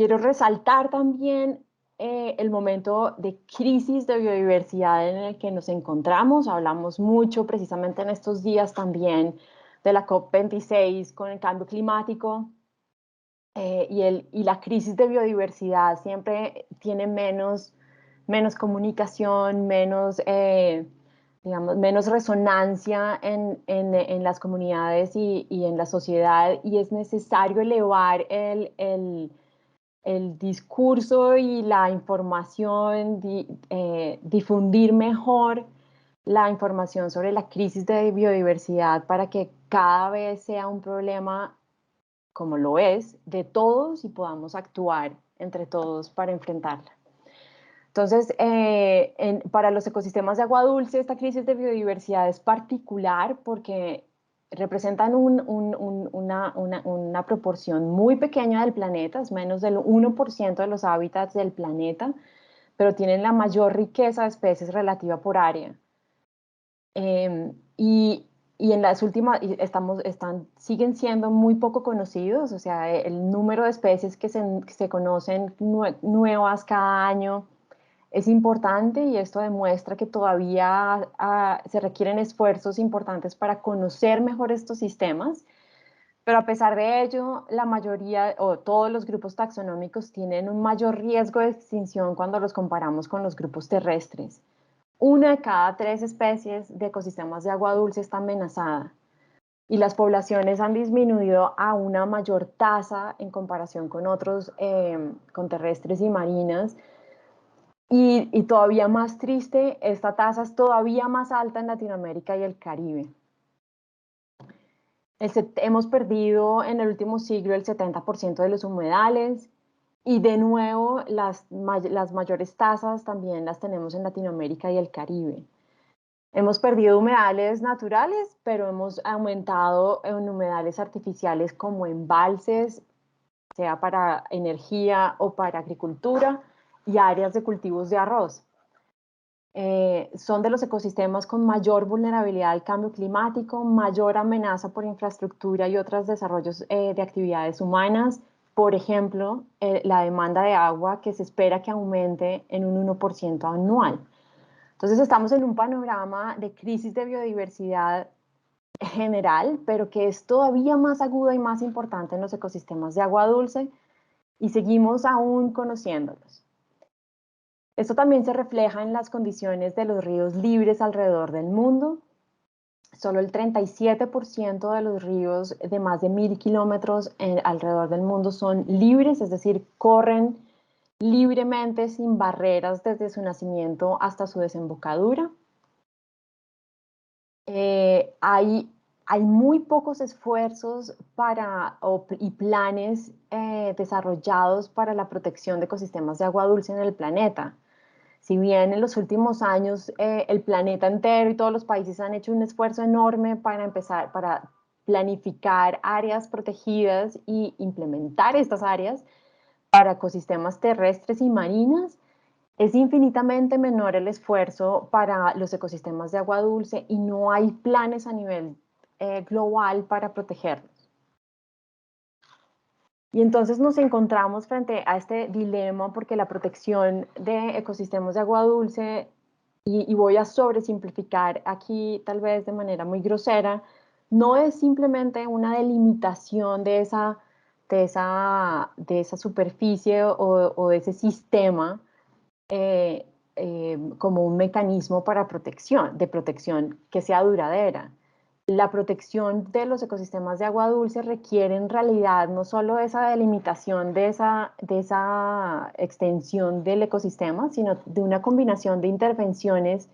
quiero resaltar también el momento de crisis de biodiversidad en el que nos encontramos. Hablamos mucho precisamente en estos días también de la COP26 con el cambio climático, y la crisis de biodiversidad siempre tiene menos comunicación, digamos, menos resonancia en las comunidades y en la sociedad, y es necesario elevar el discurso y la información, difundir mejor la información sobre la crisis de biodiversidad para que cada vez sea un problema, como lo es, de todos y podamos actuar entre todos para enfrentarla. Entonces, para los ecosistemas de agua dulce, esta crisis de biodiversidad es particular porque representan una proporción muy pequeña del planeta, es menos del 1% de los hábitats del planeta, pero tienen la mayor riqueza de especies relativa por área. Y en las últimas, siguen siendo muy poco conocidos, o sea, el número de especies que se conocen nuevas cada año es importante, y esto demuestra que todavía se requieren esfuerzos importantes para conocer mejor estos sistemas, pero a pesar de ello, la mayoría o todos los grupos taxonómicos tienen un mayor riesgo de extinción cuando los comparamos con los grupos terrestres. 1 de cada 3 especies de ecosistemas de agua dulce está amenazada, y las poblaciones han disminuido a una mayor tasa en comparación con otros, con terrestres y marinas. Y todavía más triste, esta tasa es todavía más alta en Latinoamérica y el Caribe. Hemos perdido en el último siglo el 70% de los humedales, y de nuevo las mayores tasas también las tenemos en Latinoamérica y el Caribe. Hemos perdido humedales naturales, pero hemos aumentado en humedales artificiales como embalses, sea para energía o para agricultura, y áreas de cultivos de arroz. Son de los ecosistemas con mayor vulnerabilidad al cambio climático, mayor amenaza por infraestructura y otros desarrollos de actividades humanas. Por ejemplo, la demanda de agua, que se espera que aumente en un 1% anual. Entonces estamos en un panorama de crisis de biodiversidad general, pero que es todavía más aguda y más importante en los ecosistemas de agua dulce, y seguimos aún conociéndolos. Esto también se refleja en las condiciones de los ríos libres alrededor del mundo. Solo el 37% de los ríos de más de 1000 kilómetros alrededor del mundo son libres, es decir, corren libremente sin barreras desde su nacimiento hasta su desembocadura. Hay muy pocos esfuerzos y planes desarrollados para la protección de ecosistemas de agua dulce en el planeta. Si bien en los últimos años el planeta entero y todos los países han hecho un esfuerzo enorme para planificar áreas protegidas y implementar estas áreas para ecosistemas terrestres y marinas, es infinitamente menor el esfuerzo para los ecosistemas de agua dulce, y no hay planes a nivel global para protegerlos. Y entonces nos encontramos frente a este dilema, porque la protección de ecosistemas de agua dulce, y voy a sobresimplificar aquí tal vez de manera muy grosera, no es simplemente una delimitación de esa superficie o de ese sistema como un mecanismo de protección que sea duradera. La protección de los ecosistemas de agua dulce requiere en realidad no solo esa delimitación de esa extensión del ecosistema, sino de una combinación de intervenciones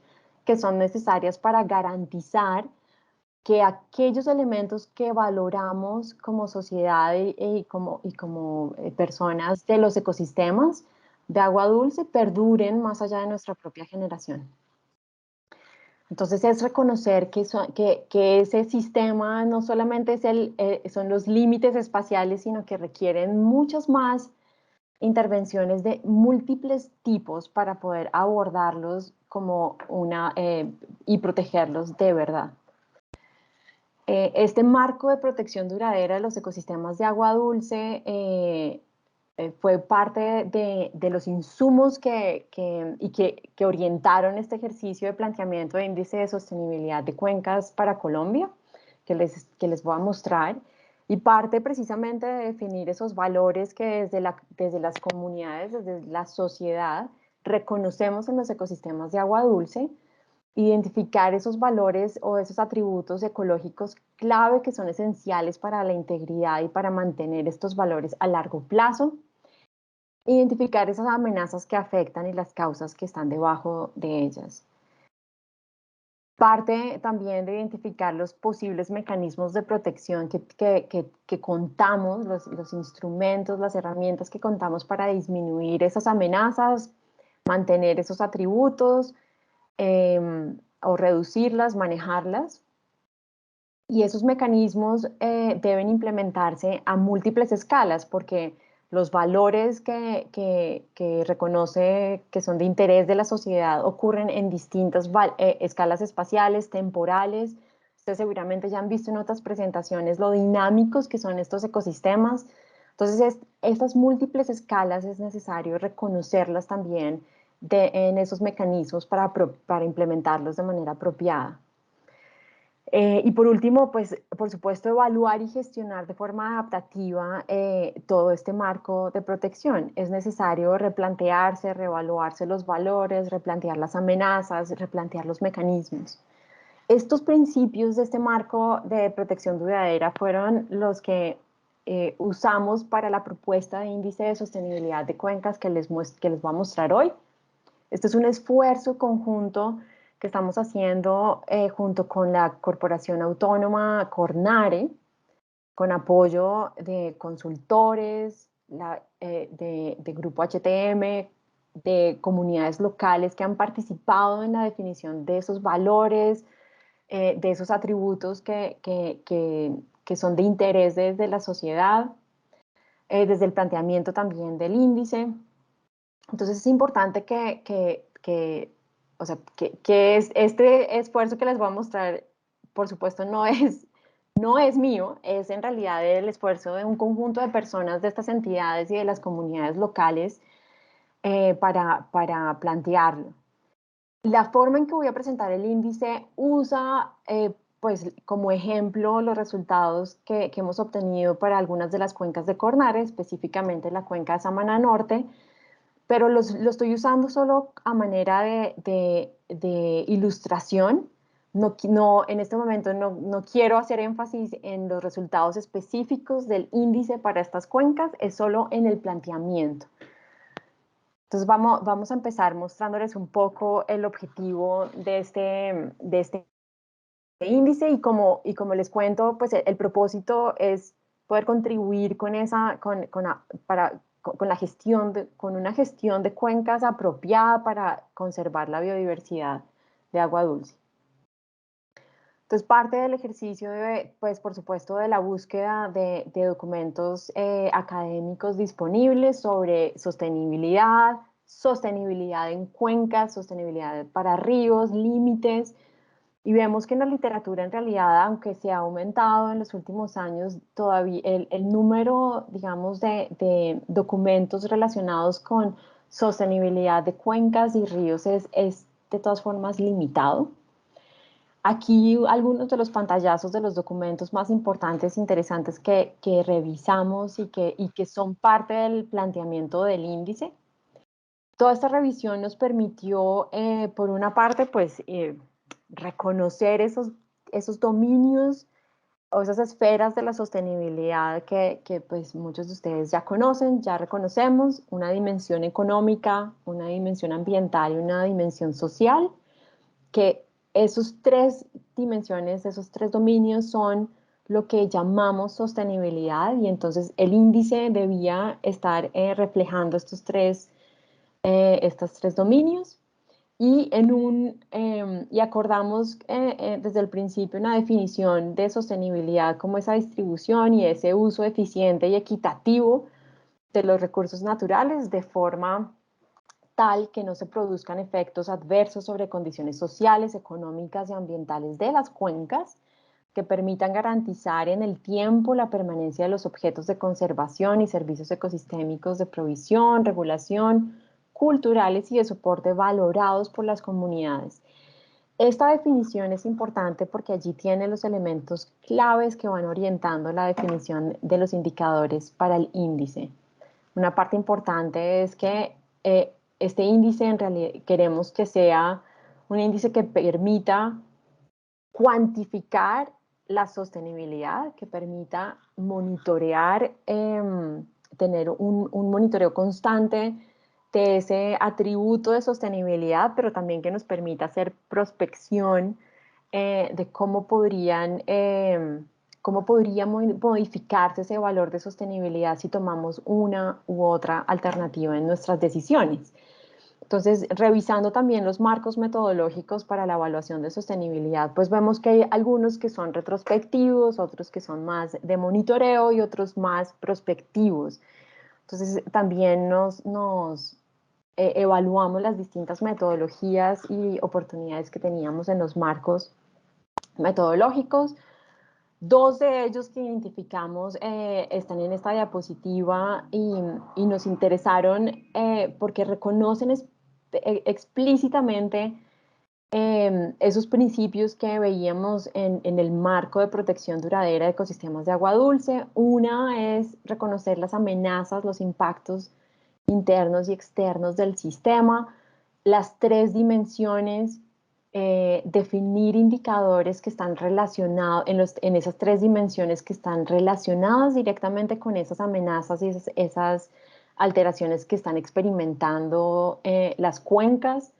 que son necesarias para garantizar que aquellos elementos que valoramos como sociedad y como personas de los ecosistemas de agua dulce perduren más allá de nuestra propia generación. Entonces es reconocer que ese sistema no solamente son los límites espaciales, sino que requieren muchas más intervenciones de múltiples tipos para poder abordarlos y protegerlos de verdad. Este marco de protección duradera de los ecosistemas de agua dulce fue parte de los insumos que orientaron este ejercicio de planteamiento de índice de sostenibilidad de cuencas para Colombia, que les voy a mostrar, y parte precisamente de definir esos valores que desde las comunidades, desde la sociedad, reconocemos en los ecosistemas de agua dulce, identificar esos valores o esos atributos ecológicos clave que son esenciales para la integridad y para mantener estos valores a largo plazo, identificar esas amenazas que afectan y las causas que están debajo de ellas. Parte también de identificar los posibles mecanismos de protección que contamos, los instrumentos, las herramientas que contamos para disminuir esas amenazas, mantener esos atributos, o reducirlas, manejarlas. Y esos mecanismos deben implementarse a múltiples escalas porque los valores que reconoce que son de interés de la sociedad ocurren en distintas escalas espaciales, temporales. Ustedes seguramente ya han visto en otras presentaciones lo dinámicos que son estos ecosistemas. Entonces, estas múltiples escalas es necesario reconocerlas también en esos mecanismos para implementarlos de manera apropiada. Y por último, pues por supuesto evaluar y gestionar de forma adaptativa todo este marco de protección. Es necesario replantearse, reevaluarse los valores, replantear las amenazas, replantear los mecanismos. Estos principios de este marco de protección duradera fueron los que usamos para la propuesta de índice de sostenibilidad de cuencas que les voy a mostrar hoy. Este es un esfuerzo conjunto que estamos haciendo junto con la Corporación Autónoma Cornare, con apoyo de consultores, de Grupo HTM, de comunidades locales que han participado en la definición de esos valores, de esos atributos que son de interés desde la sociedad, desde el planteamiento también del índice. Entonces es importante o sea, que este esfuerzo que les voy a mostrar, por supuesto, no es mío, es en realidad el esfuerzo de un conjunto de personas de estas entidades y de las comunidades locales para plantearlo. La forma en que voy a presentar el índice usa pues, como ejemplo los resultados que hemos obtenido para algunas de las cuencas de Cornare, específicamente la cuenca de Samaná Norte, pero lo estoy usando solo a manera de ilustración. En este momento no quiero hacer énfasis en los resultados específicos del índice para estas cuencas, es solo en el planteamiento. Entonces vamos a empezar mostrándoles un poco el objetivo de este índice y como les cuento, pues el propósito es poder contribuir con la gestión con una gestión de cuencas apropiada para conservar la biodiversidad de agua dulce. Entonces, parte del ejercicio pues por supuesto, de la búsqueda de documentos académicos disponibles sobre sostenibilidad en cuencas, sostenibilidad para ríos, límites, y vemos que en la literatura en realidad, aunque se ha aumentado en los últimos años, todavía el número, digamos, de documentos relacionados con sostenibilidad de cuencas y ríos es de todas formas limitado. Aquí algunos de los pantallazos de los documentos más importantes e interesantes que revisamos y que son parte del planteamiento del índice. Toda esta revisión nos permitió, por una parte, pues, reconocer esos dominios o esas esferas de la sostenibilidad que pues muchos de ustedes ya conocen, ya reconocemos, una dimensión económica, una dimensión ambiental y una dimensión social, que esos tres dimensiones, esos tres dominios son lo que llamamos sostenibilidad, y entonces el índice debía estar reflejando estos tres dominios. Y acordamos desde el principio una definición de sostenibilidad como esa distribución y ese uso eficiente y equitativo de los recursos naturales de forma tal que no se produzcan efectos adversos sobre condiciones sociales, económicas y ambientales de las cuencas, que permitan garantizar en el tiempo la permanencia de los objetos de conservación y servicios ecosistémicos de provisión, regulación, culturales y de soporte valorados por las comunidades. Esta definición es importante porque allí tiene los elementos claves que van orientando la definición de los indicadores para el índice. Una parte importante es que este índice en realidad queremos que sea un índice que permita cuantificar la sostenibilidad, que permita monitorear, tener un monitoreo constante de ese atributo de sostenibilidad, pero también que nos permita hacer prospección de cómo podría modificarse ese valor de sostenibilidad si tomamos una u otra alternativa en nuestras decisiones. Entonces, revisando también los marcos metodológicos para la evaluación de sostenibilidad, pues vemos que hay algunos que son retrospectivos, otros que son más de monitoreo y otros más prospectivos. Entonces, también evaluamos las distintas metodologías y oportunidades que teníamos en los marcos metodológicos. Dos de ellos que identificamos están en esta diapositiva y nos interesaron porque reconocen explícitamente esos principios que veíamos en el marco de protección duradera de ecosistemas de agua dulce. Una es reconocer las amenazas, los impactos internos y externos del sistema, las tres dimensiones, definir indicadores que están relacionados, en esas tres dimensiones que están relacionadas directamente con esas amenazas y esas alteraciones que están experimentando las cuencas.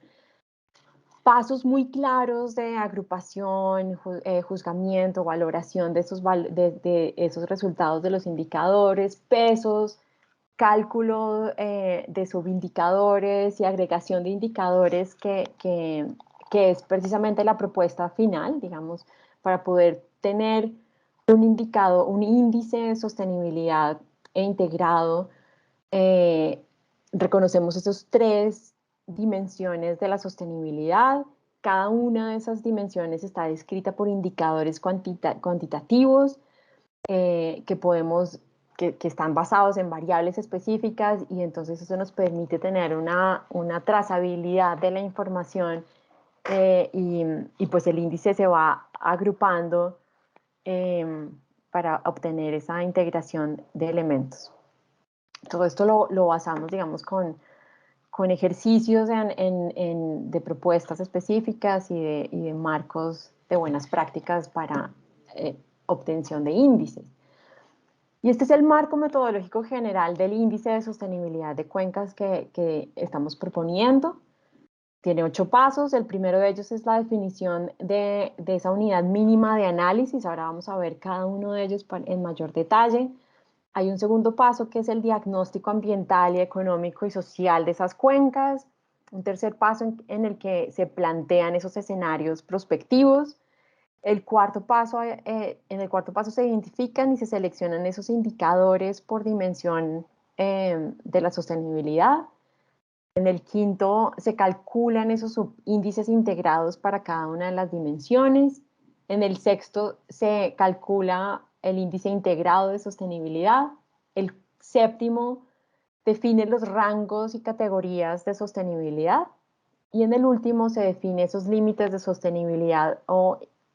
Pasos muy claros de agrupación, juzgamiento, valoración de esos resultados de los indicadores, pesos, cálculo de subindicadores y agregación de indicadores que es precisamente la propuesta final, digamos, para poder tener un índice de sostenibilidad e integrado. Reconocemos esos tres dimensiones de la sostenibilidad. Cada una de esas dimensiones está descrita por indicadores cuantitativos que están basados en variables específicas y entonces eso nos permite tener una trazabilidad de la información y pues el índice se va agrupando para obtener esa integración de elementos. Todo esto lo basamos, digamos, con ejercicios de propuestas específicas y de marcos de buenas prácticas para obtención de índices. Y este es el marco metodológico general del índice de sostenibilidad de cuencas que estamos proponiendo. Tiene 8 pasos. El primero de ellos es la definición de esa unidad mínima de análisis. Ahora vamos a ver cada uno de ellos en mayor detalle. Hay un segundo paso que es el diagnóstico ambiental y económico y social de esas cuencas. Un tercer paso en el que se plantean esos escenarios prospectivos. En el cuarto paso se identifican y se seleccionan esos indicadores por dimensión de la sostenibilidad. En el quinto se calculan esos subíndices integrados para cada una de las dimensiones. En el sexto se calcula el índice integrado de sostenibilidad. El séptimo define los rangos y categorías de sostenibilidad. Y en el último se define esos límites de sostenibilidad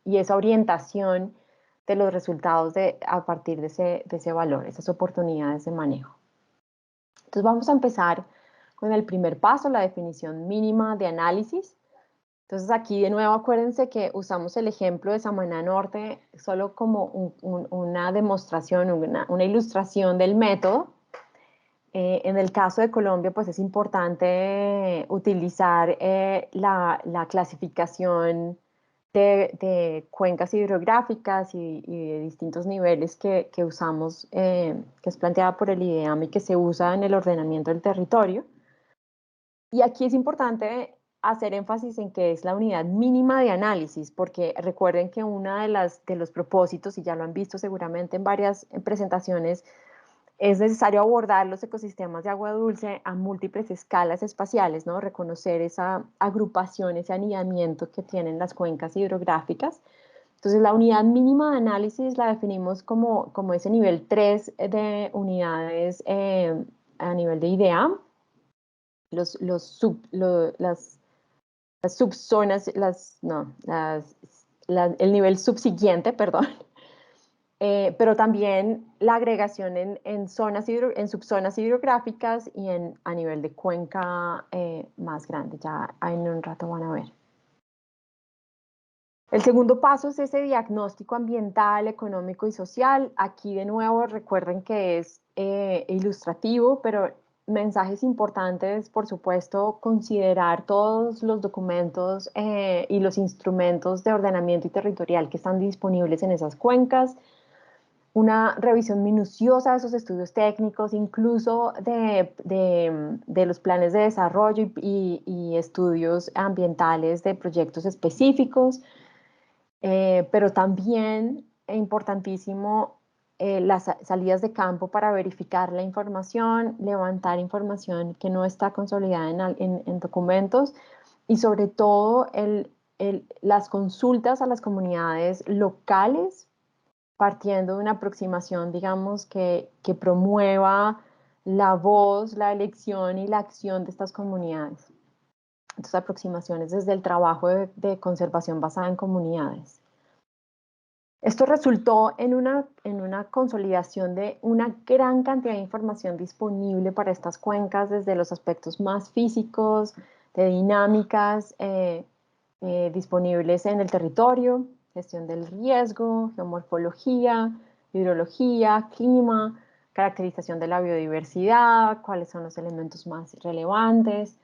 y esa orientación de los resultados a partir de ese valor, esas oportunidades de manejo. Entonces vamos a empezar con el primer paso, la definición mínima de análisis. Entonces aquí de nuevo acuérdense que usamos el ejemplo de Samaná Norte solo como una demostración, una ilustración del método. En el caso de Colombia, pues es importante utilizar la clasificación de cuencas hidrográficas y de distintos niveles que usamos, que es planteada por el IDEAM y que se usa en el ordenamiento del territorio. Y aquí es importante hacer énfasis en que es la unidad mínima de análisis, porque recuerden que una de los propósitos, y ya lo han visto seguramente en varias presentaciones, es necesario abordar los ecosistemas de agua dulce a múltiples escalas espaciales, ¿no? Reconocer esa agrupación, ese anidamiento que tienen las cuencas hidrográficas. Entonces, la unidad mínima de análisis la definimos como ese nivel 3 de unidades a nivel de IDEA, las subzonas, no, el nivel subsiguiente, perdón. Pero también la agregación en subzonas hidrográficas y a nivel de cuenca más grande. Ya en un rato van a ver. El segundo paso es ese diagnóstico ambiental, económico y social. Aquí de nuevo recuerden que es ilustrativo, pero mensajes importantes, por supuesto, considerar todos los documentos y los instrumentos de ordenamiento y territorial que están disponibles en esas cuencas, una revisión minuciosa de esos estudios técnicos, incluso de los planes de desarrollo y estudios ambientales de proyectos específicos, pero también es importantísimo las salidas de campo para verificar la información, levantar información que no está consolidada en documentos y sobre todo las consultas a las comunidades locales partiendo de una aproximación, digamos, que promueva la voz, la elección y la acción de estas comunidades. Entonces, aproximaciones desde el trabajo de conservación basada en comunidades. Esto resultó en una consolidación de una gran cantidad de información disponible para estas cuencas, desde los aspectos más físicos, de dinámicas disponibles en el territorio, gestión del riesgo, geomorfología, hidrología, clima, caracterización de la biodiversidad, cuáles son los elementos más relevantes,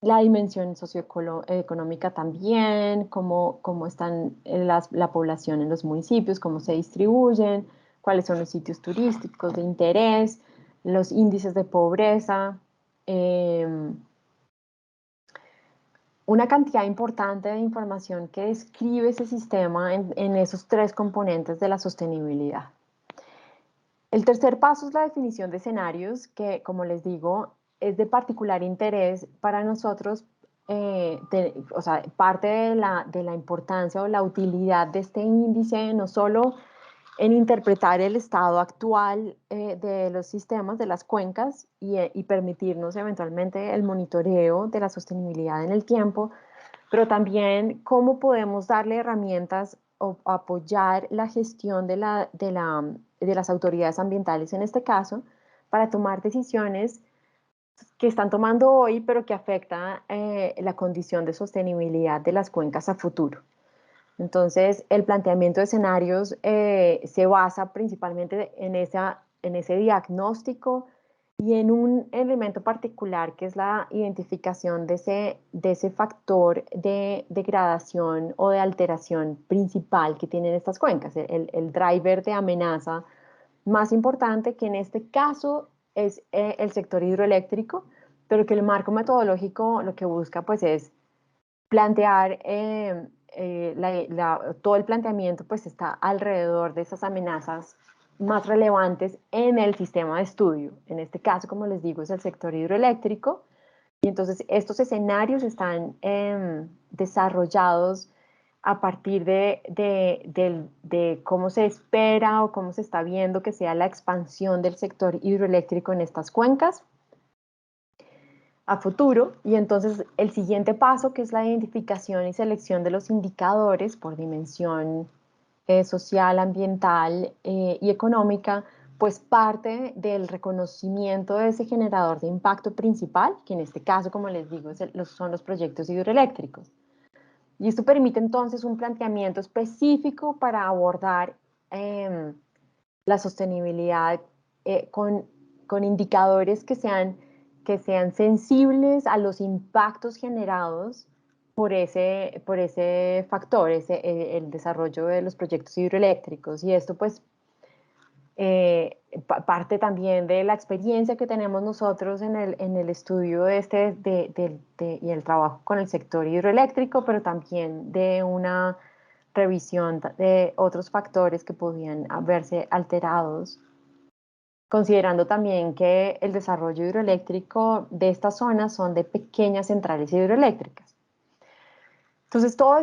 la dimensión socioeconómica también, cómo están la población en los municipios, cómo se distribuyen, cuáles son los sitios turísticos de interés, los índices de pobreza, una cantidad importante de información que describe ese sistema en esos tres componentes de la sostenibilidad. El tercer paso es la definición de escenarios que, como les digo, es de particular interés para nosotros, o sea, parte de la importancia o la utilidad de este índice, no solo en interpretar el estado actual de los sistemas, de las cuencas, y permitirnos eventualmente el monitoreo de la sostenibilidad en el tiempo, pero también cómo podemos darle herramientas o apoyar la gestión de las autoridades ambientales en este caso, para tomar decisiones que están tomando hoy, pero que afectan la condición de sostenibilidad de las cuencas a futuro. Entonces, el planteamiento de escenarios se basa principalmente en ese diagnóstico y en un elemento particular que es la identificación de ese factor de degradación o de alteración principal que tienen estas cuencas, el driver de amenaza más importante, que en este caso es el sector hidroeléctrico, pero que el marco metodológico lo que busca pues es plantear, todo el planteamiento pues está alrededor de esas amenazas más relevantes en el sistema de estudio. En este caso, como les digo, es el sector hidroeléctrico. Y entonces estos escenarios están desarrollados a partir de cómo se espera o cómo se está viendo que sea la expansión del sector hidroeléctrico en estas cuencas a futuro. Y entonces el siguiente paso, que es la identificación y selección de los indicadores por dimensión social, ambiental y económica, pues parte del reconocimiento de ese generador de impacto principal, que en este caso, como les digo, son los proyectos hidroeléctricos. Y esto permite entonces un planteamiento específico para abordar la sostenibilidad con indicadores que sean sensibles a los impactos generados por ese factor, el desarrollo de los proyectos hidroeléctricos. Y esto pues parte también de la experiencia que tenemos nosotros en el estudio y el trabajo con el sector hidroeléctrico, pero también de una revisión de otros factores que podían verse alterados, considerando también que el desarrollo hidroeléctrico de estas zonas son de pequeñas centrales hidroeléctricas. Entonces, todo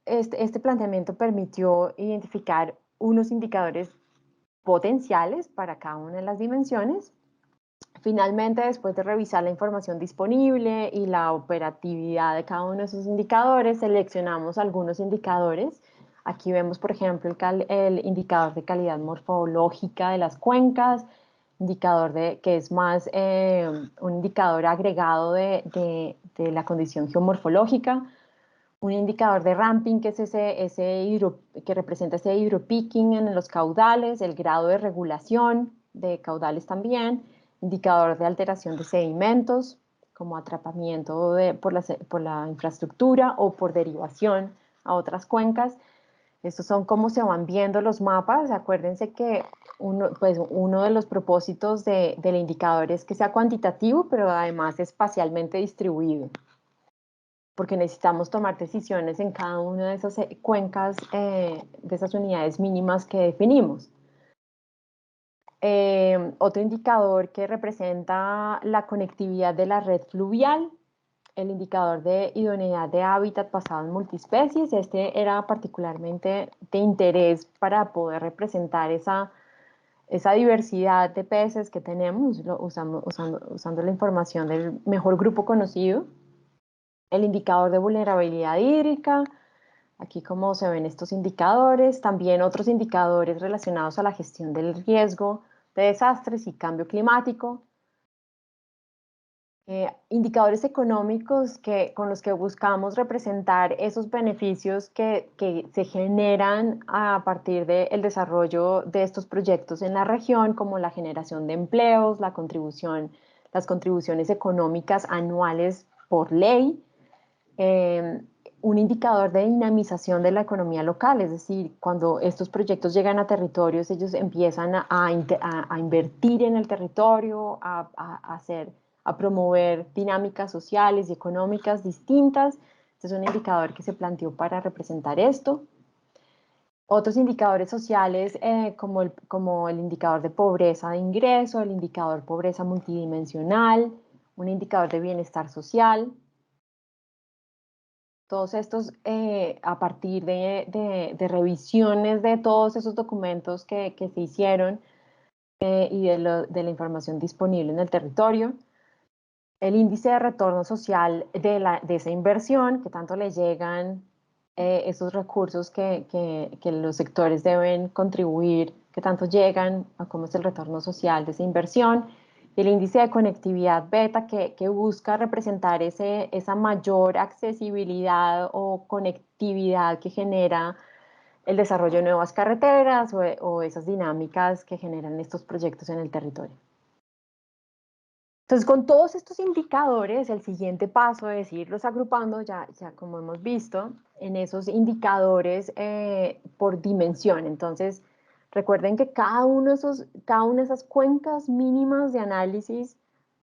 este planteamiento permitió identificar unos indicadores potenciales para cada una de las dimensiones. Finalmente, después de revisar la información disponible y la operatividad de cada uno de esos indicadores, seleccionamos algunos indicadores. Aquí vemos, por ejemplo, el indicador de calidad morfológica de las cuencas, que es más un indicador agregado de la condición geomorfológica, un indicador de ramping, que es que representa ese hydropeaking en los caudales, el grado de regulación de caudales también, indicador de alteración de sedimentos, como atrapamiento por la infraestructura o por derivación a otras cuencas. Estos son cómo se van viendo los mapas. Acuérdense que uno de los propósitos del indicador es que sea cuantitativo, pero además espacialmente distribuido, porque necesitamos tomar decisiones en cada una de esas cuencas, de esas unidades mínimas que definimos. Otro indicador que representa la conectividad de la red fluvial, el indicador de idoneidad de hábitat basado en multiespecies. Este era particularmente de interés para poder representar esa diversidad de peces que tenemos, usando la información del mejor grupo conocido. El indicador de vulnerabilidad hídrica, aquí como se ven estos indicadores, también otros indicadores relacionados a la gestión del riesgo de desastres y cambio climático. Indicadores económicos con los que buscamos representar esos beneficios que se generan a partir del desarrollo de estos proyectos en la región, como la generación de empleos, las contribuciones económicas anuales por ley, un indicador de dinamización de la economía local, es decir, cuando estos proyectos llegan a territorios, ellos empiezan a invertir en el territorio, a promover dinámicas sociales y económicas distintas. Este es un indicador que se planteó para representar esto. Otros indicadores sociales, como el indicador de pobreza de ingreso, el indicador pobreza multidimensional, un indicador de bienestar social. Todos estos, a partir de revisiones de todos esos documentos que se hicieron, y de la información disponible en el territorio. El índice de retorno social de esa inversión, que tanto le llegan esos recursos que los sectores deben contribuir, que tanto llegan a cómo es el retorno social de esa inversión. Y el índice de conectividad beta, que busca representar esa mayor accesibilidad o conectividad que genera el desarrollo de nuevas carreteras o esas dinámicas que generan estos proyectos en el territorio. Entonces, con todos estos indicadores, el siguiente paso es irlos agrupando, ya como hemos visto, en esos indicadores por dimensión. Entonces, recuerden que cada una de esas cuencas mínimas de análisis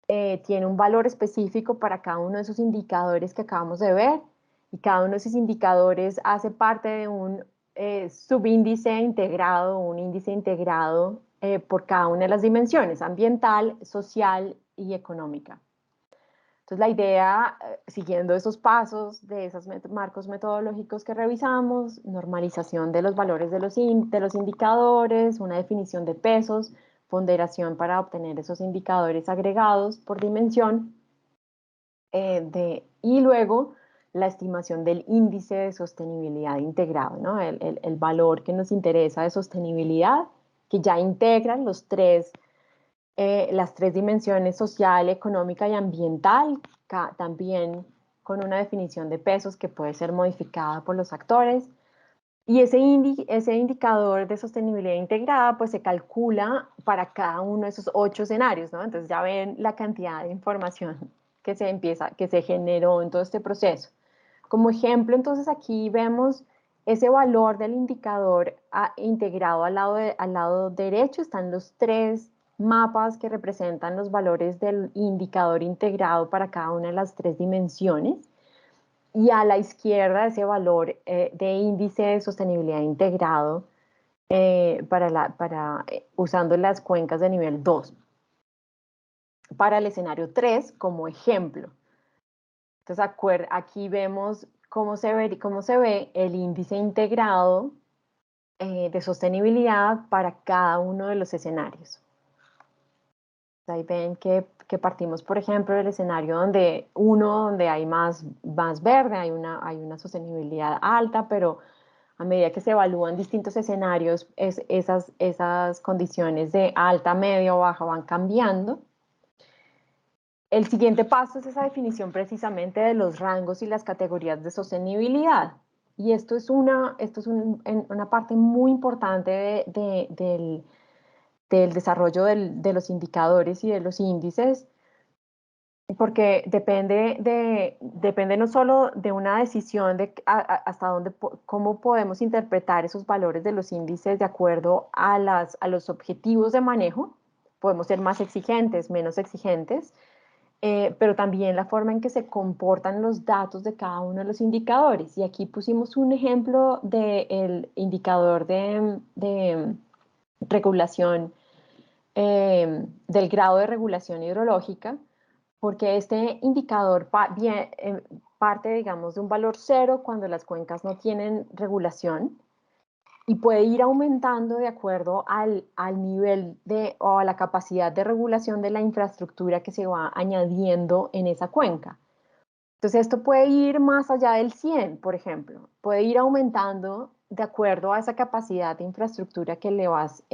tiene un valor específico para cada uno de esos indicadores que acabamos de ver, y cada uno de esos indicadores hace parte de un subíndice integrado, un índice integrado por cada una de las dimensiones: ambiental, social y económica. Entonces, la idea, siguiendo esos pasos de esos marcos metodológicos que revisamos: normalización de los valores de los indicadores, una definición de pesos, ponderación para obtener esos indicadores agregados por dimensión, y luego la estimación del índice de sostenibilidad integrado, ¿no? El valor que nos interesa de sostenibilidad, que ya integran las tres dimensiones: social, económica y ambiental, también con una definición de pesos que puede ser modificada por los actores. Y ese indicador de sostenibilidad integrada pues se calcula para cada uno de esos 8 escenarios, ¿no? Entonces ya ven la cantidad de información que se generó en todo este proceso. Como ejemplo, entonces aquí vemos ese valor del indicador integrado al lado derecho. Están los 3 mapas que representan los valores del indicador integrado para cada una de las 3 dimensiones. Y a la izquierda ese valor de índice de sostenibilidad integrado usando las cuencas de nivel 2 para el escenario 3 como ejemplo. Entonces aquí vemos cómo se ve el índice integrado de sostenibilidad para cada uno de los escenarios. Ahí ven que partimos, por ejemplo, del escenario donde hay más verde, hay una sostenibilidad alta, pero a medida que se evalúan distintos escenarios, esas condiciones de alta, media o baja van cambiando. El siguiente paso es esa definición precisamente de los rangos y las categorías de sostenibilidad. Y esto es una parte muy importante del desarrollo de los indicadores y de los índices, porque depende no solo de una decisión de hasta dónde, cómo podemos interpretar esos valores de los índices de acuerdo a los objetivos de manejo. Podemos ser más exigentes, menos exigentes, pero también la forma en que se comportan los datos de cada uno de los indicadores. Y aquí pusimos un ejemplo del indicador de regulación, del grado de regulación hidrológica, porque este indicador parte, digamos, de un valor cero cuando las cuencas no tienen regulación y puede ir aumentando de acuerdo al nivel o a la capacidad de regulación de la infraestructura que se va añadiendo en esa cuenca. Entonces esto puede ir más allá del 100, por ejemplo, puede ir aumentando de acuerdo a esa capacidad de infraestructura que le vas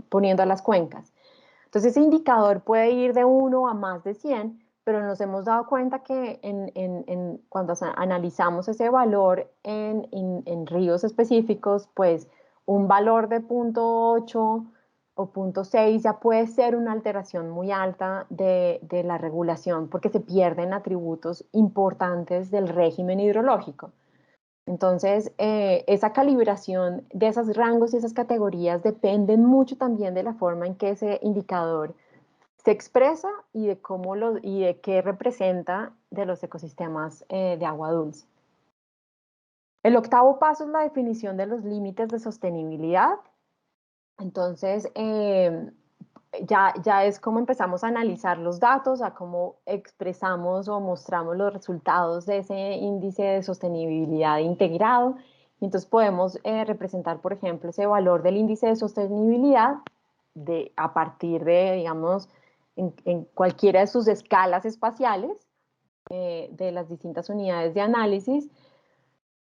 poniendo a las cuencas. Entonces ese indicador puede ir de 1 a más de 100, pero nos hemos dado cuenta que cuando analizamos ese valor en ríos específicos, pues un valor de 0.8 o 0.6 ya puede ser una alteración muy alta de la regulación porque se pierden atributos importantes del régimen hidrológico. Entonces, esa calibración de esos rangos y esas categorías dependen mucho también de la forma en que ese indicador se expresa y y de qué representa de los ecosistemas de agua dulce. El octavo paso es la definición de los límites de sostenibilidad. Entonces, ya es como empezamos a analizar los datos, a cómo expresamos o mostramos los resultados de ese índice de sostenibilidad integrado. Y entonces podemos representar, por ejemplo, ese valor del índice de sostenibilidad a partir de, digamos, en cualquiera de sus escalas espaciales de las distintas unidades de análisis.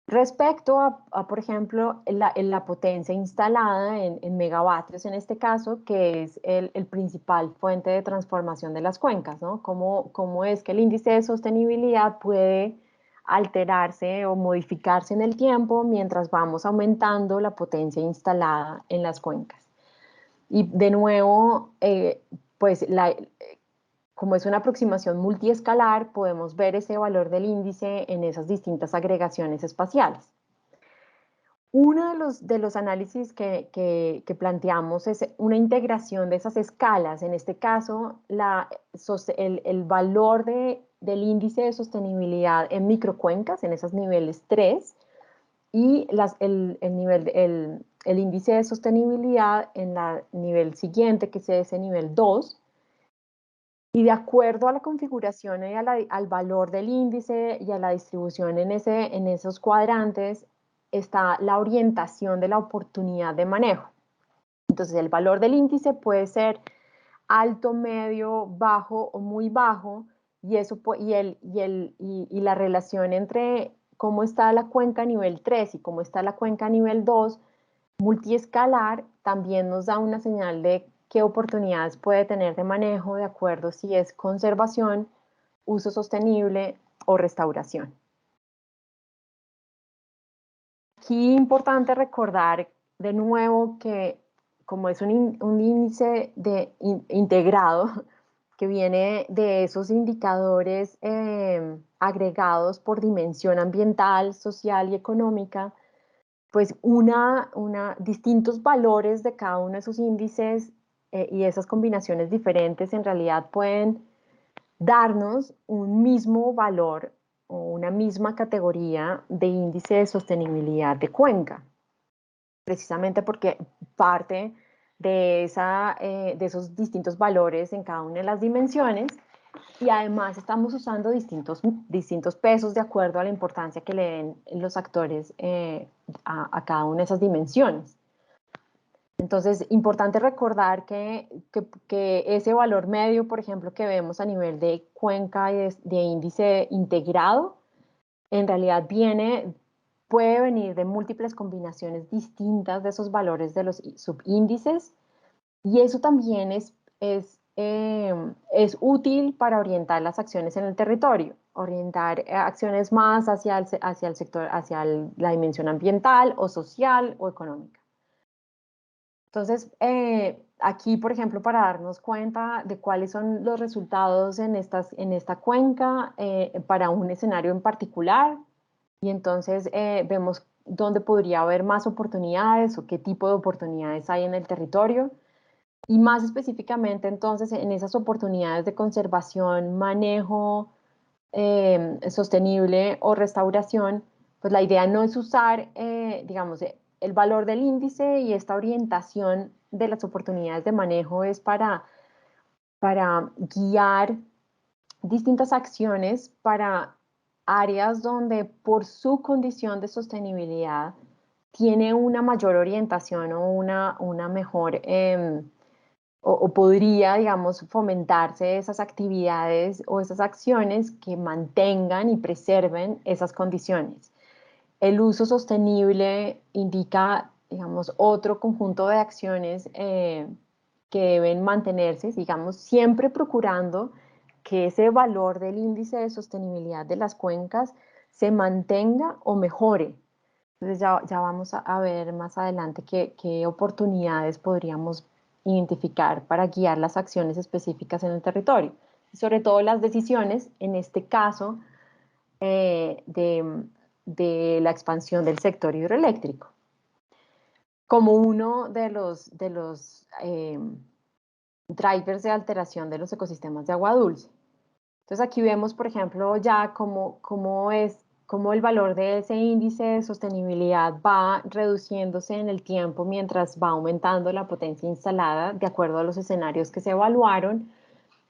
Respecto por ejemplo, la potencia instalada en megavatios en este caso, que es el principal fuente de transformación de las cuencas, ¿no? Cómo es que el índice de sostenibilidad puede alterarse o modificarse en el tiempo mientras vamos aumentando la potencia instalada en las cuencas. Y de nuevo, pues como es una aproximación multiescalar, podemos ver ese valor del índice en esas distintas agregaciones espaciales. Uno de los análisis que planteamos es una integración de esas escalas. En este caso, el valor del índice de sostenibilidad en microcuencas, en esos niveles 3, y el índice de sostenibilidad en el nivel siguiente, que es ese nivel 2, y de acuerdo a la configuración y al valor del índice y a la distribución en esos cuadrantes, está la orientación de la oportunidad de manejo. Entonces, el valor del índice puede ser alto, medio, bajo o muy bajo, y la relación entre cómo está la cuenca a nivel 3 y cómo está la cuenca a nivel 2, multiescalar, también nos da una señal de qué oportunidades puede tener de manejo de acuerdo si es conservación, uso sostenible o restauración. Aquí es importante recordar de nuevo que como es un índice integrado que viene de esos indicadores agregados por dimensión ambiental, social y económica, pues distintos valores de cada uno de esos índices y esas combinaciones diferentes en realidad pueden darnos un mismo valor o una misma categoría de índice de sostenibilidad de cuenca, precisamente porque parte de esos distintos valores en cada una de las dimensiones y además estamos usando distintos pesos de acuerdo a la importancia que le den los actores a cada una de esas dimensiones. Entonces, importante recordar que ese valor medio, por ejemplo, que vemos a nivel de cuenca y de índice integrado, en realidad puede venir de múltiples combinaciones distintas de esos valores de los subíndices, y eso también es útil para orientar las acciones en el territorio, orientar acciones más hacia el sector, la dimensión ambiental o social o económica. Entonces, aquí, por ejemplo, para darnos cuenta de cuáles son los resultados en esta cuenca para un escenario en particular, y entonces vemos dónde podría haber más oportunidades o qué tipo de oportunidades hay en el territorio, y más específicamente entonces en esas oportunidades de conservación, manejo sostenible o restauración, pues la idea no es usar, digamos, el valor del índice, y esta orientación de las oportunidades de manejo es para guiar distintas acciones para áreas donde por su condición de sostenibilidad tiene una mayor orientación o una mejor, o podría, digamos, fomentarse esas actividades o esas acciones que mantengan y preserven esas condiciones. El uso sostenible indica, digamos, otro conjunto de acciones que deben mantenerse, digamos, siempre procurando que ese valor del índice de sostenibilidad de las cuencas se mantenga o mejore. Entonces ya vamos a ver más adelante qué oportunidades podríamos identificar para guiar las acciones específicas en el territorio. Y sobre todo las decisiones, en este caso, de la expansión del sector hidroeléctrico, como uno de los drivers de alteración de los ecosistemas de agua dulce. Entonces aquí vemos, por ejemplo, ya cómo el valor de ese índice de sostenibilidad va reduciéndose en el tiempo mientras va aumentando la potencia instalada de acuerdo a los escenarios que se evaluaron,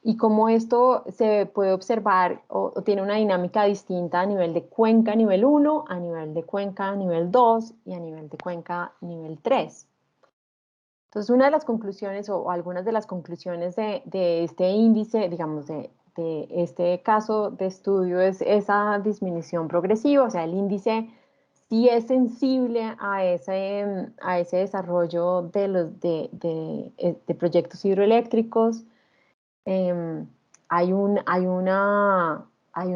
y cómo esto se puede observar o tiene una dinámica distinta a nivel de cuenca nivel 1, a nivel de cuenca nivel 2 y a nivel de cuenca nivel 3. Entonces, una de las conclusiones o algunas de las conclusiones de este índice, digamos, de este caso de estudio es esa disminución progresiva, o sea, el índice sí es sensible a ese desarrollo de proyectos hidroeléctricos. Eh, hay un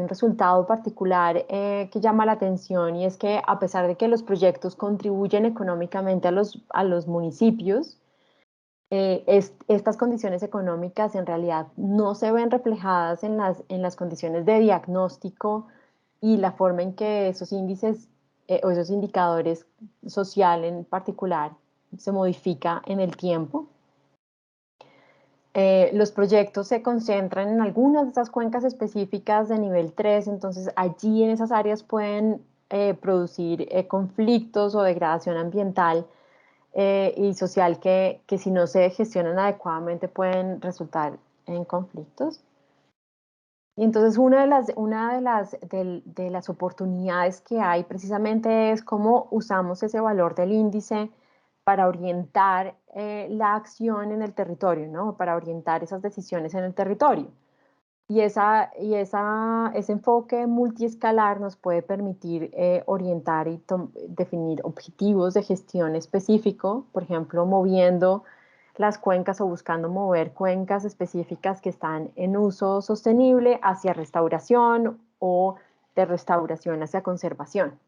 resultado particular que llama la atención, y es que a pesar de que los proyectos contribuyen económicamente a los municipios, estas condiciones económicas en realidad no se ven reflejadas en las condiciones de diagnóstico y la forma en que esos índices o esos indicadores social en particular se modifica en el tiempo. Los proyectos se concentran en algunas de esas cuencas específicas de nivel 3, entonces allí en esas áreas pueden producir conflictos o degradación ambiental y social que si no se gestionan adecuadamente pueden resultar en conflictos. Y entonces de las oportunidades que hay precisamente es cómo usamos ese valor del índice para orientar la acción en el territorio, ¿no? Para orientar esas decisiones en el territorio. Ese enfoque multiescalar nos puede permitir orientar y definir objetivos de gestión específico, por ejemplo, moviendo las cuencas o buscando mover cuencas específicas que están en uso sostenible hacia restauración o de restauración hacia conservación.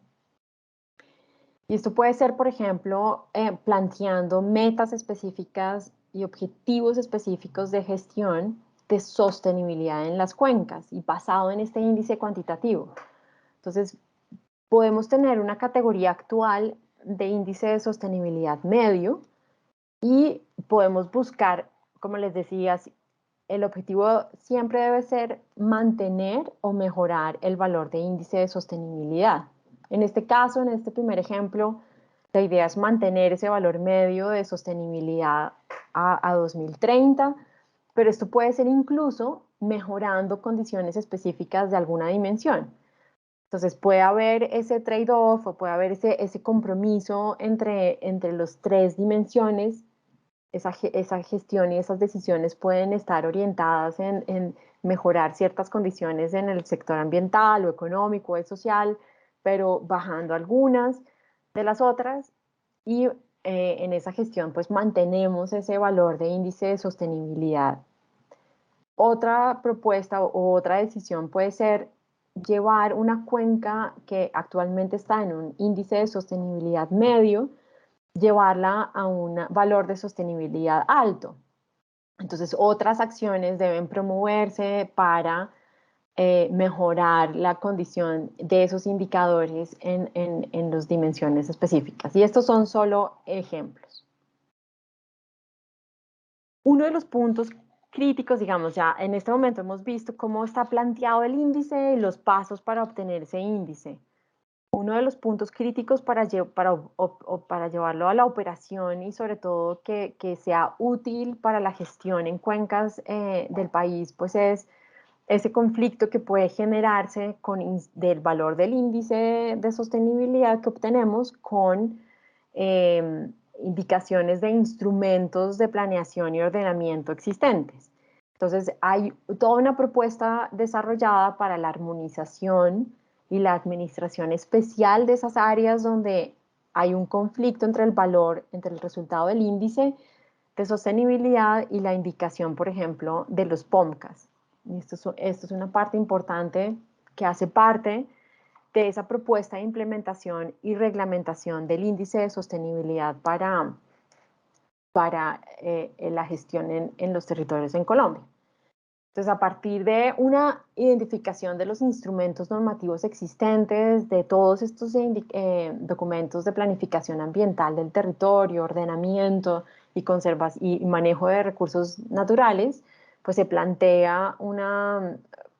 Y esto puede ser, por ejemplo, planteando metas específicas y objetivos específicos de gestión de sostenibilidad en las cuencas y basado en este índice cuantitativo. Entonces, podemos tener una categoría actual de índice de sostenibilidad medio y podemos buscar, como les decía, el objetivo siempre debe ser mantener o mejorar el valor de índice de sostenibilidad. En este caso, en este primer ejemplo, la idea es mantener ese valor medio de sostenibilidad a 2030, pero esto puede ser incluso mejorando condiciones específicas de alguna dimensión. Entonces puede haber ese trade-off o puede haber ese compromiso entre las tres dimensiones. Esa gestión y esas decisiones pueden estar orientadas en mejorar ciertas condiciones en el sector ambiental o económico o social, pero bajando algunas de las otras, y en esa gestión pues mantenemos ese valor de índice de sostenibilidad. Otra propuesta o otra decisión puede ser llevar una cuenca que actualmente está en un índice de sostenibilidad medio, llevarla a un valor de sostenibilidad alto. Entonces, otras acciones deben promoverse para mejorar la condición de esos indicadores en las dimensiones específicas. Y estos son solo ejemplos. Uno de los puntos críticos, digamos, ya en este momento hemos visto cómo está planteado el índice y los pasos para obtener ese índice. Uno de los puntos críticos para llevarlo a la operación y sobre todo que sea útil para la gestión en cuencas del país, pues es ese conflicto que puede generarse del valor del índice de sostenibilidad que obtenemos con indicaciones de instrumentos de planeación y ordenamiento existentes. Entonces, hay toda una propuesta desarrollada para la armonización y la administración especial de esas áreas donde hay un conflicto entre el valor, entre el resultado del índice de sostenibilidad y la indicación, por ejemplo, de los POMCAS. Y esto es una parte importante que hace parte de esa propuesta de implementación y reglamentación del índice de sostenibilidad para la gestión en los territorios en Colombia. Entonces, a partir de una identificación de los instrumentos normativos existentes, de todos estos documentos de planificación ambiental del territorio, ordenamiento y manejo de recursos naturales, pues se plantea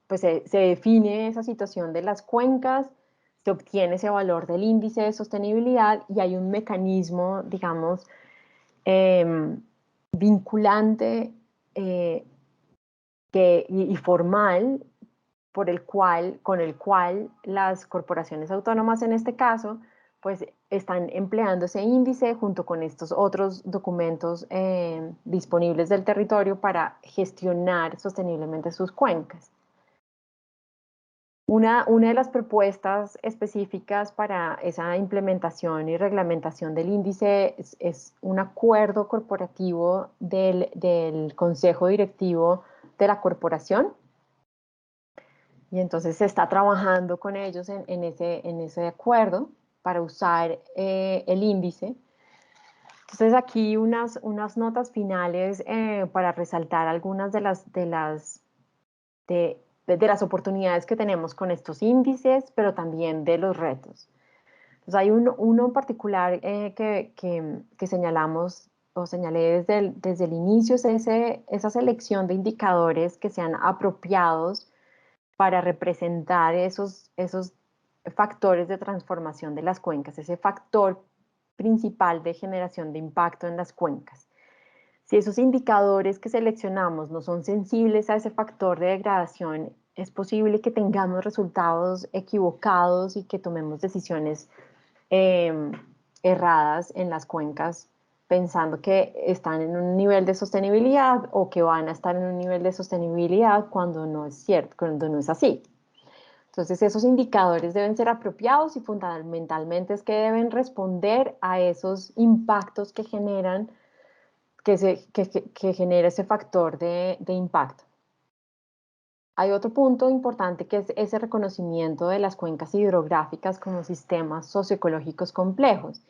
pues se define esa situación de las cuencas, se obtiene ese valor del índice de sostenibilidad y hay un mecanismo, digamos, vinculante y formal con el cual las corporaciones autónomas en este caso pues están empleando ese índice junto con estos otros documentos disponibles del territorio para gestionar sosteniblemente sus cuencas. Una de las propuestas específicas para esa implementación y reglamentación del índice es un acuerdo corporativo del Consejo Directivo de la corporación. Y entonces se está trabajando con ellos en ese acuerdo para usar el índice. Entonces aquí unas notas finales para resaltar algunas de las oportunidades que tenemos con estos índices, pero también de los retos. Entonces hay uno en particular que señalamos o señalé desde el inicio, es esa selección de indicadores que sean apropiados para representar esos factores de transformación de las cuencas, ese factor principal de generación de impacto en las cuencas. Si esos indicadores que seleccionamos no son sensibles a ese factor de degradación, es posible que tengamos resultados equivocados y que tomemos decisiones erradas en las cuencas pensando que están en un nivel de sostenibilidad o que van a estar en un nivel de sostenibilidad cuando no es cierto, cuando no es así. Entonces esos indicadores deben ser apropiados y fundamentalmente es que deben responder a esos impactos que generan que genera ese factor de impacto. Hay otro punto importante que es ese reconocimiento de las cuencas hidrográficas como sistemas socioecológicos complejos.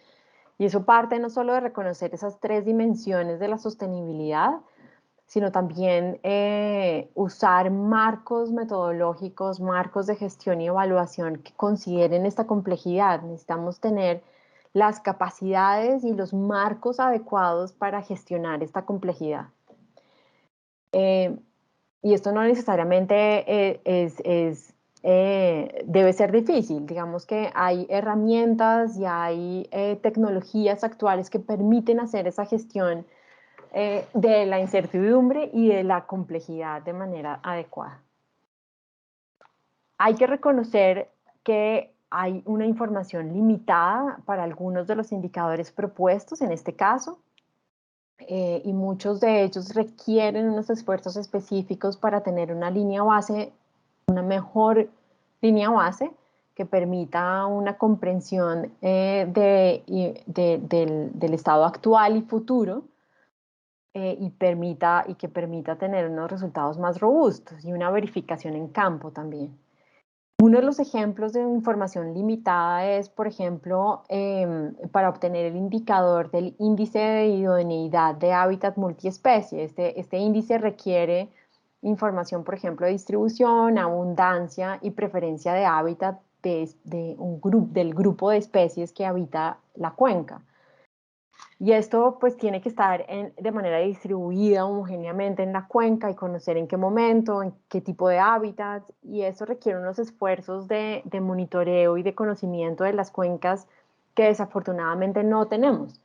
Y eso parte no solo de reconocer esas tres dimensiones de la sostenibilidad, sino también usar marcos metodológicos, marcos de gestión y evaluación que consideren esta complejidad. Necesitamos tener las capacidades y los marcos adecuados para gestionar esta complejidad. Y esto no necesariamente debe ser difícil. Digamos que hay herramientas y hay tecnologías actuales que permiten hacer esa gestión de la incertidumbre y de la complejidad de manera adecuada. Hay que reconocer que hay una información limitada para algunos de los indicadores propuestos en este caso, y muchos de ellos requieren unos esfuerzos específicos para tener una línea base, una mejor línea base que permita una comprensión del estado actual y futuro, y que permita tener unos resultados más robustos y una verificación en campo también. Uno de los ejemplos de información limitada es, por ejemplo, para obtener el indicador del índice de idoneidad de hábitat multiespecie. Este índice requiere información, por ejemplo, de distribución, abundancia y preferencia de hábitat del grupo de especies que habita la cuenca. Y esto pues tiene que estar de manera distribuida homogéneamente en la cuenca y conocer en qué momento, en qué tipo de hábitat, y eso requiere unos esfuerzos de monitoreo y de conocimiento de las cuencas que desafortunadamente no tenemos.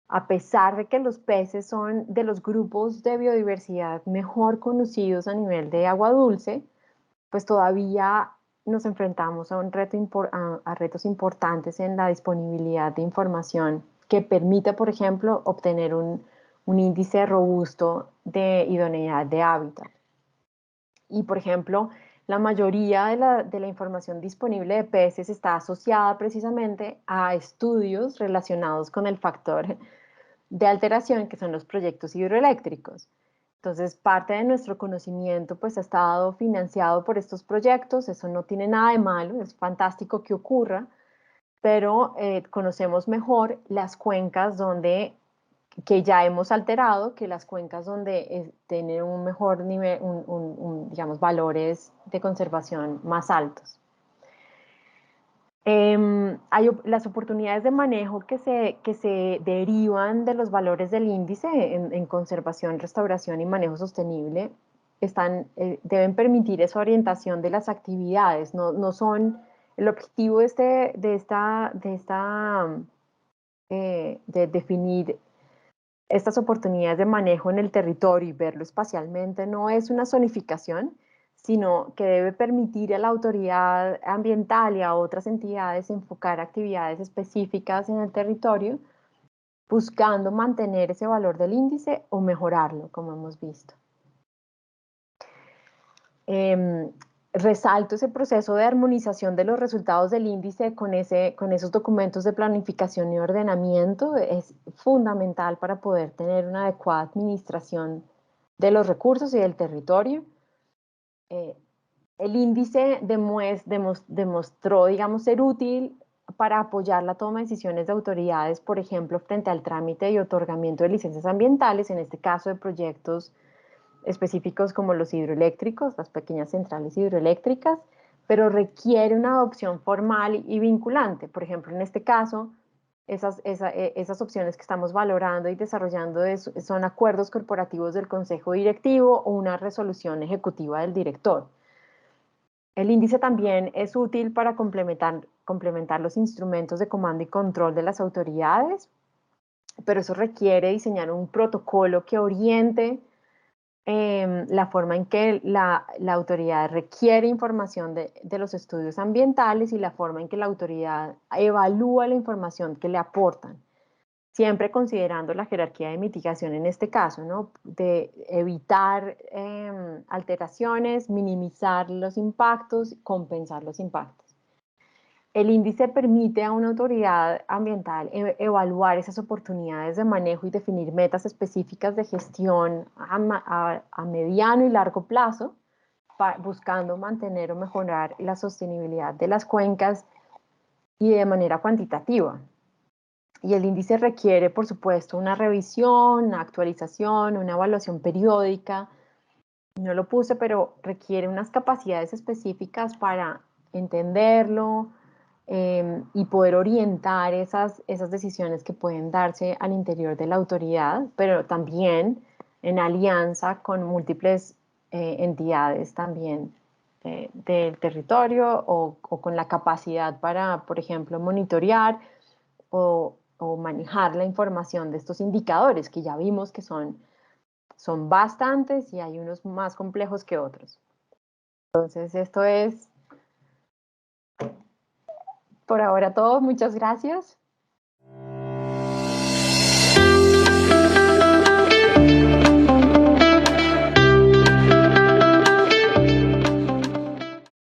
A pesar de que los peces son de los grupos de biodiversidad mejor conocidos a nivel de agua dulce, pues todavía nos enfrentamos a, a retos importantes en la disponibilidad de información que permita, por ejemplo, obtener un índice robusto de idoneidad de hábitat. Y, por ejemplo, la mayoría de la información disponible de peces está asociada precisamente a estudios relacionados con el factor de alteración, que son los proyectos hidroeléctricos. Entonces, parte de nuestro conocimiento pues ha estado financiado por estos proyectos, eso no tiene nada de malo, es fantástico que ocurra, pero conocemos mejor las cuencas que ya hemos alterado, que las cuencas donde tienen un mejor nivel, digamos, valores de conservación más altos. Hay las oportunidades de manejo que se derivan de los valores del índice en conservación, restauración y manejo sostenible deben permitir esa orientación de las actividades. No son el objetivo de definir estas oportunidades de manejo en el territorio y verlo espacialmente no es una zonificación, sino que debe permitir a la autoridad ambiental y a otras entidades enfocar actividades específicas en el territorio, buscando mantener ese valor del índice o mejorarlo, como hemos visto. Resalto ese proceso de armonización de los resultados del índice con esos documentos de planificación y ordenamiento. Es fundamental para poder tener una adecuada administración de los recursos y del territorio. El índice demostró, digamos, ser útil para apoyar la toma de decisiones de autoridades, por ejemplo, frente al trámite y otorgamiento de licencias ambientales, en este caso de proyectos específicos como los hidroeléctricos, las pequeñas centrales hidroeléctricas, pero requiere una adopción formal y vinculante. Por ejemplo, en este caso, esas opciones que estamos valorando y desarrollando son acuerdos corporativos del consejo directivo o una resolución ejecutiva del director. El índice también es útil para complementar los instrumentos de comando y control de las autoridades, pero eso requiere diseñar un protocolo que oriente la forma en que la autoridad requiere información de los estudios ambientales y la forma en que la autoridad evalúa la información que le aportan, siempre considerando la jerarquía de mitigación en este caso, ¿no? De evitar alteraciones, minimizar los impactos, compensar los impactos. El índice permite a una autoridad ambiental evaluar esas oportunidades de manejo y definir metas específicas de gestión a mediano y largo plazo, buscando mantener o mejorar la sostenibilidad de las cuencas y de manera cuantitativa. Y el índice requiere, por supuesto, una revisión, una actualización, una evaluación periódica. No lo puse, pero requiere unas capacidades específicas para entenderlo, y poder orientar esas decisiones que pueden darse al interior de la autoridad, pero también en alianza con múltiples entidades también del territorio o con la capacidad para, por ejemplo, monitorear o manejar la información de estos indicadores que ya vimos que son son bastantes y hay unos más complejos que otros. Entonces, esto es por ahora todo. Muchas gracias.